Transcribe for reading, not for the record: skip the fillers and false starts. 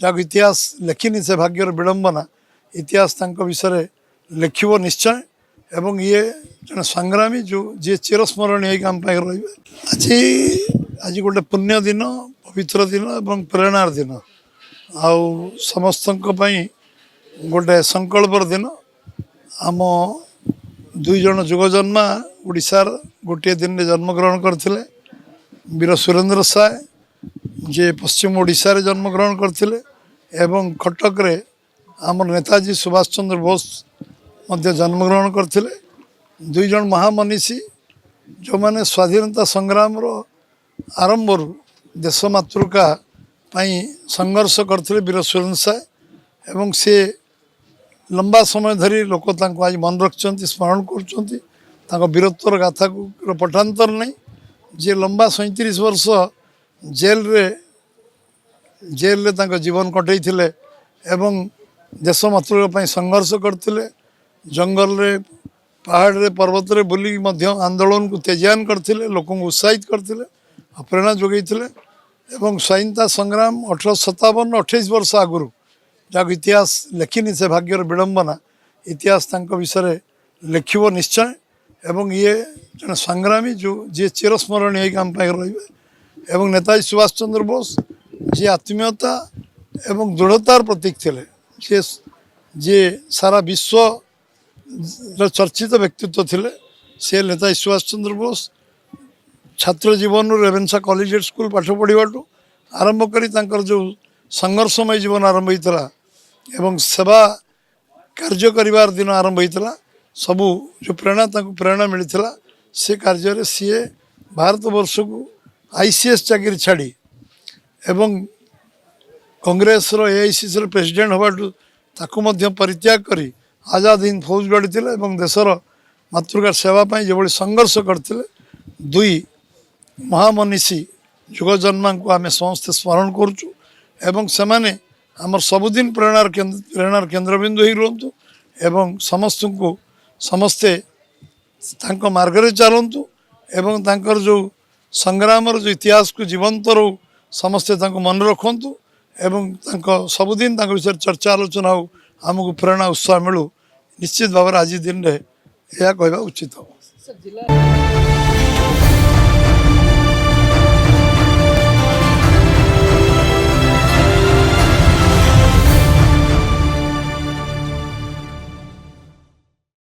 जहाँ इतिहास लिखिनी से भाग्यर विडंबना इतिहास विषय लिखिब निश्चय एवं ये जन संग्रामी जो जी चिरस्मरणीय आम रही आज आज गोटे पुण्य दिन पवित्र दिन एवं प्रेरणार दिन आउ समस्त गोटे संकल्पर दिन आम दुई जन जुगजन्मा उड़ीसार गोटे दिन में जन्मग्रहण करते वीर सुरेंद्र साय जे पश्चिम ओडिशा रे जन्मग्रहण करते एवं कटक रे आमर नेताजी सुभाष चंद्र बोस मध्य जन्मग्रहण करते दुई जन महामनीषी जो माने स्वाधीनता संग्राम आरंभ देश मातृका संघर्ष करते वीर सुरेंद्र साय एवं से लंबा समय धरी लोक आज मन रखिंट स्मरण कर वीरत्वर गाथा को पठांतर नहीं जे लंबा 37 वर्ष जेल रे जीवन कटई एवं देश मातृका संघर्ष करते जंगल रे पहाड़ रे पर्वत रे बुली आंदोलन को तेजियान करते लोक उत्साहित करते प्रेरणा जोगई एवं स्वाधीनता संग्राम 1857 28 वर्ष आगुरी जहाँ इतिहास लिखिनी से भाग्यर विडंबना इतिहास विषय लिखिब निश्चय एवं ये जन संग्रामी जो जी चिरस्मरणीय आम रही एवं नेताजी सुभाष चंद्र बोस जी आत्मीयता एवं दृढ़तार प्रतीक थे जे सारा विश्व चर्चित व्यक्तित्व थे से नेताजी सुभाष चंद्र बोस छात्र जीवन रेवेन्सा कॉलेजिएट स्कूल पाठ पढ़ाटू आरंभ कर जो संघर्षमय जीवन आरंभ होता एवं सेवा कार्य करिवार दिन आरंभ होता सबू जो प्रेरणा मिलता से कार्य सी भारत वर्ष को आईसीएस चाकरी छाड़ी एवं कांग्रेस एआईसीसी प्रेसिडेंट हवाटू ताकू परित्याग करी आजाद हिंद फौज गढ़ी देशर मातृका सेवाई जो संघर्ष करते दुई महामनीषी जुगजन्मा को आम समस्ते स्मरण करुचु एवं से आमर सबुदिन प्रेरणार केन्द्रबिंदु ही रुहतु एवं समस्त को समस्ते मार्ग चलतु एवं तांकर जो संग्राम जो इतिहास को जीवंत रो समस्ते मन रखु एवं सबुदिन विषय चर्चा आलोचना हो आमको प्रेरणा उत्साह मिलू निश्चित भाव आज दिन में यह कहवा उचित हो।